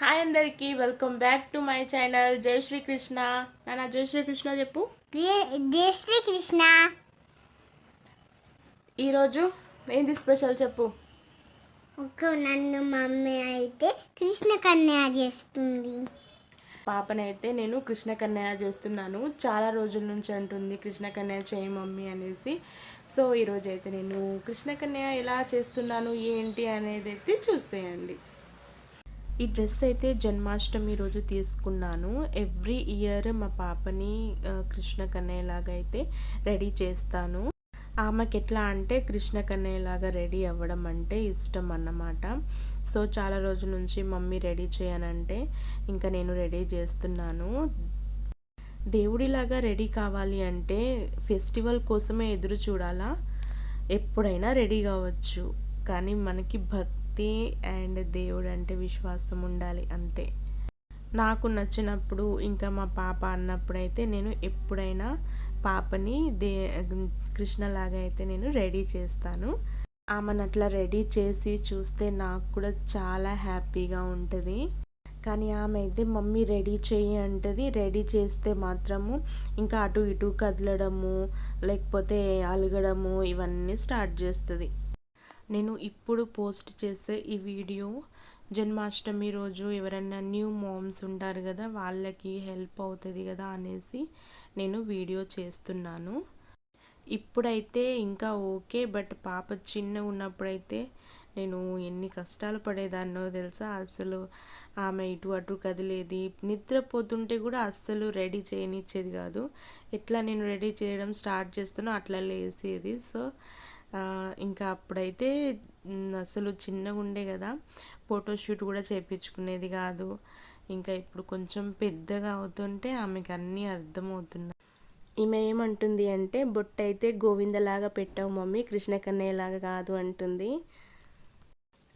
Hi అందరికి welcome back to my channel జై శ్రీకృష్ణ. నాన్న జై శ్రీకృష్ణ చెప్పు. జై శ్రీకృష్ణ. ఈరోజు ఏంది స్పెషల్ చెప్పు. నన్ను మమ్మీ అయితే కృష్ణ కన్యా చేస్తుంది. పాపనైతే నేను కృష్ణ కన్యా చేస్తున్నాను. చాలా రోజుల నుంచి అంటుంది కృష్ణ కన్యా చేయి మమ్మీ అనేసి. సో ఈరోజు అయితే నేను కృష్ణ కన్యా ఎలా చేస్తున్నాను ఏంటి అనేది అయితే చూసేయండి. ఈ డ్రెస్ అయితే జన్మాష్టమి రోజు తీసుకున్నాను. ఎవ్రీ ఇయర్ మా పాపని కృష్ణ కన్నయ్యలాగా అయితే రెడీ చేస్తాను. ఆమెకి ఎట్లా అంటే కృష్ణ కన్నయ్యలాగా రెడీ అవ్వడం అంటే ఇష్టం అన్నమాట. సో చాలా రోజుల నుంచి మమ్మీ రెడీ చేయనంటే ఇంకా నేను రెడీ చేస్తున్నాను. దేవుడిలాగా రెడీ కావాలి అంటే ఫెస్టివల్ కోసమే ఎదురు చూడాలా, ఎప్పుడైనా రెడీ కావచ్చు. కానీ మనకి భక్తి అండ్ దేవుడు అంటే విశ్వాసం ఉండాలి అంతే. నాకు నచ్చినప్పుడు ఇంకా మా పాప అన్నప్పుడైతే నేను ఎప్పుడైనా పాపని కృష్ణలాగా అయితే నేను రెడీ చేస్తాను. ఆమెను అట్లా రెడీ చేసి చూస్తే నాకు కూడా చాలా హ్యాపీగా ఉంటుంది. కానీ ఆమె అయితే మమ్మీ రెడీ చేయి అంటది. రెడీ చేస్తే మాత్రము ఇంకా అటు ఇటు కదలడము లేకపోతే అలగడము ఇవన్నీ స్టార్ట్ చేస్తుంది. నేను ఇప్పుడు పోస్ట్ చేసే ఈ వీడియో జన్మాష్టమి రోజు ఎవరైనా న్యూ మామ్స్ ఉంటారు కదా, వాళ్ళకి హెల్ప్ అవుతుంది కదా అనేసి నేను వీడియో చేస్తున్నాను. ఇప్పుడైతే ఇంకా ఓకే, బట్ పాప చిన్న ఉన్నప్పుడైతే నేను ఎన్ని కష్టాలు పడేదాన్నో తెలుసా. అసలు ఆమె ఇటు అటు కదిలేది, నిద్రపోతుంటే కూడా అస్సలు రెడీ చేయనిచ్చేది కాదు. ఎట్లా నేను రెడీ చేయడం స్టార్ట్ చేస్తానో అట్లా లేసేది. సో ఇంకా అప్పుడైతే అసలు చిన్నగా ఉండే కదా, ఫోటోషూట్ కూడా చేయించుకునేది కాదు. ఇంకా ఇప్పుడు కొంచెం పెద్దగా అవుతుంటే ఆమెకి అన్నీ అర్థమవుతున్నాయి. ఈమె ఏమంటుంది అంటే బొట్టు అయితే గోవిందలాగా పెట్టావు మమ్మీ, కృష్ణ కన్నయ్యలాగా కాదు అంటుంది.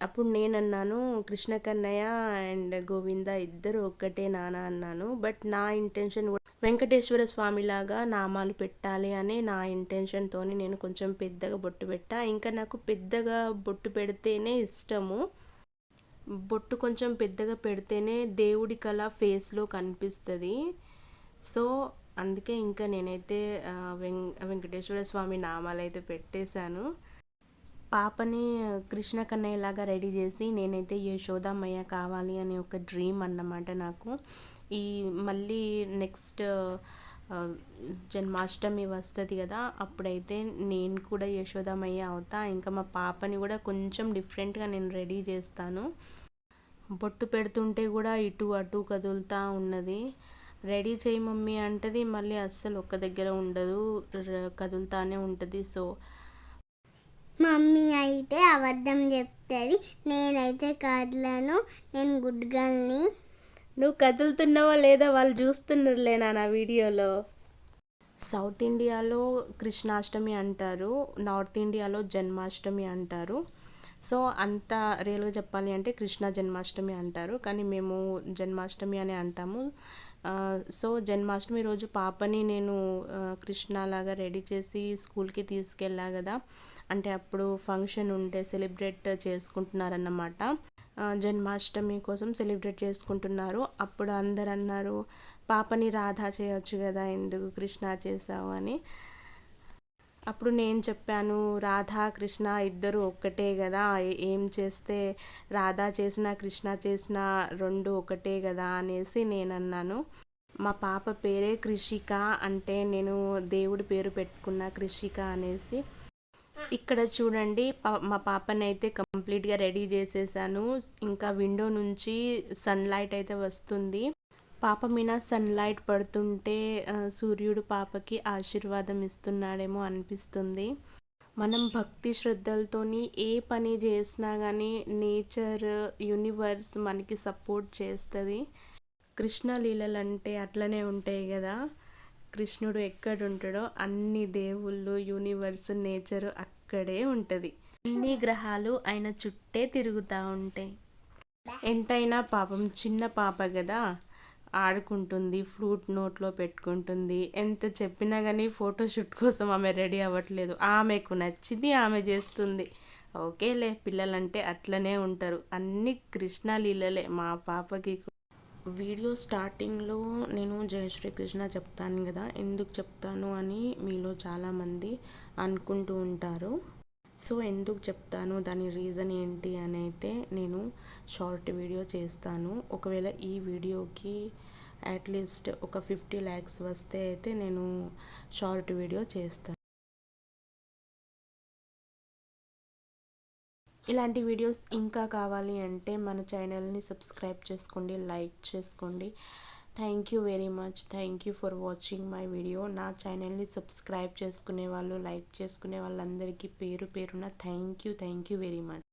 అప్పుడు నేనన్నాను కృష్ణ కన్నయ్య అండ్ గోవింద ఇద్దరు ఒక్కటే నాన్న అన్నాను. బట్ నా ఇంటెన్షన్ వెంకటేశ్వర స్వామిలాగా నామాలు పెట్టాలి అనే నా ఇంటెన్షన్తో నేను కొంచెం పెద్దగా బొట్టు పెట్టా. ఇంకా నాకు పెద్దగా బొట్టు పెడితేనే ఇష్టము. బొట్టు కొంచెం పెద్దగా పెడితేనే దేవుడి కళ ఫేస్లో కనిపిస్తుంది. సో అందుకే ఇంకా నేనైతే వెంకటేశ్వర స్వామి నామాలు అయితే పెట్టేశాను. పాపని కృష్ణ కన్నయ్యలాగా రెడీ చేసి నేనైతే యశోదామయ్య కావాలి అనే ఒక డ్రీమ్ అన్నమాట నాకు. ఈ మళ్ళీ నెక్స్ట్ జన్మాష్టమి వస్తుంది కదా, అప్పుడైతే నేను కూడా యశోదామయ్య అవుతా. ఇంకా మా పాపని కూడా కొంచెం డిఫరెంట్గా నేను రెడీ చేస్తాను. బొట్టు పెడుతుంటే కూడా ఇటు అటు కదులుతూ ఉన్నది. రెడీ చేయి మమ్మీ అంటది, మళ్ళీ అస్సలు ఒక్క దగ్గర ఉండదు, కదులుతానే ఉంటుంది. సో మమ్మీ అయితే అబద్ధం చెప్తుంది, నేనైతే కదలను, నేను గుడ్ గర్ల్ని. నువ్వు కదులుతున్నావా లేదా వాళ్ళు చూస్తున్నారులే నా వీడియోలో. సౌత్ ఇండియాలో కృష్ణాష్టమి అంటారు, నార్త్ ఇండియాలో జన్మాష్టమి అంటారు. సో అంత రియల్గా చెప్పాలి అంటే కృష్ణ జన్మాష్టమి అంటారు, కానీ మేము జన్మాష్టమి అని అంటాము. సో జన్మాష్టమి రోజు పాపని నేను కృష్ణలాగా రెడీ చేసి స్కూల్కి తీసుకెళ్ళా కదా, అంటే అప్పుడు ఫంక్షన్ ఉంటే సెలబ్రేట్ చేసుకుంటున్నారన్నమాట. జన్మాష్టమి కోసం సెలబ్రేట్ చేసుకుంటున్నారు. అప్పుడు అందరు అన్నారు పాపని రాధా చేయొచ్చు కదా, ఎందుకు కృష్ణ చేసావు అని. అప్పుడు నేను చెప్పాను రాధా కృష్ణ ఇద్దరు ఒక్కటే కదా, ఏం చేస్తే రాధా చేసినా కృష్ణ చేసినా రెండు ఒకటే కదా అనేసి నేను అన్నాను. మా పాప పేరే కృషిక, అంటే నేను దేవుడి పేరు పెట్టుకున్న కృషిక అనేసి. ఇక్కడ చూడండి మా పాపని అయితే కంప్లీట్గా రెడీ చేసేసాను. ఇంకా విండో నుంచి సన్లైట్ అయితే వస్తుంది. పాప మీద సన్లైట్ పడుతుంటే సూర్యుడు పాపకి ఆశీర్వాదం ఇస్తున్నాడేమో అనిపిస్తుంది. మనం భక్తి శ్రద్ధలతోని ఏ పని చేసినా కానీ నేచర్ యూనివర్స్ మనకి సపోర్ట్ చేస్తుంది. కృష్ణ లీలలు అంటే అట్లనే ఉంటాయి కదా, కృష్ణుడు ఎక్కడ ఉంటాడో అన్ని దేవుళ్ళు యూనివర్స్ నేచర్ అక్కడే ఉంటుంది. అన్ని గ్రహాలు ఆయన చుట్టే తిరుగుతూ ఉంటాయి. ఎంతైనా పాపం చిన్న పాప కదా, ఆడుకుంటుంది, ఫ్లూట్ నోట్లో పెట్టుకుంటుంది. ఎంత చెప్పినా కానీ ఫోటోషూట్ కోసం ఆమె రెడీ అవ్వట్లేదు. ఆమెకు నచ్చింది ఆమె చేస్తుంది. ఓకేలే, పిల్లలంటే అట్లనే ఉంటారు, అన్ని కృష్ణ లీలలే మా పాపకి. వీడియో స్టార్టింగ్లో నేను జై శ్రీకృష్ణ చెప్తాను కదా, ఎందుకు చెప్తాను అని మీలో చాలామంది అనుకుంటూ ఉంటారు. సో ఎందుకు చెప్తాను, దాని రీజన్ ఏంటి అని అయితే నేను షార్ట్ వీడియో చేస్తాను. ఒకవేళ ఈ వీడియోకి అట్లీస్ట్ ఒక 50 lakhs వస్తే అయితే నేను షార్ట్ వీడియో చేస్తాను. ఇలాంటి వీడియోస్ ఇంకా కావాలి అంటే మన ఛానల్ని సబ్స్క్రైబ్ చేసుకోండి, లైక్ చేసుకోండి. Thank you very much. Thank you for watching my video. నా ఛానల్ని సబ్స్క్రైబ్ చేసుకునే వాళ్ళు, లైక్ చేసుకునే వాళ్ళందరికీ పేరు పేరున థ్యాంక్ యూ వెరీ మచ్.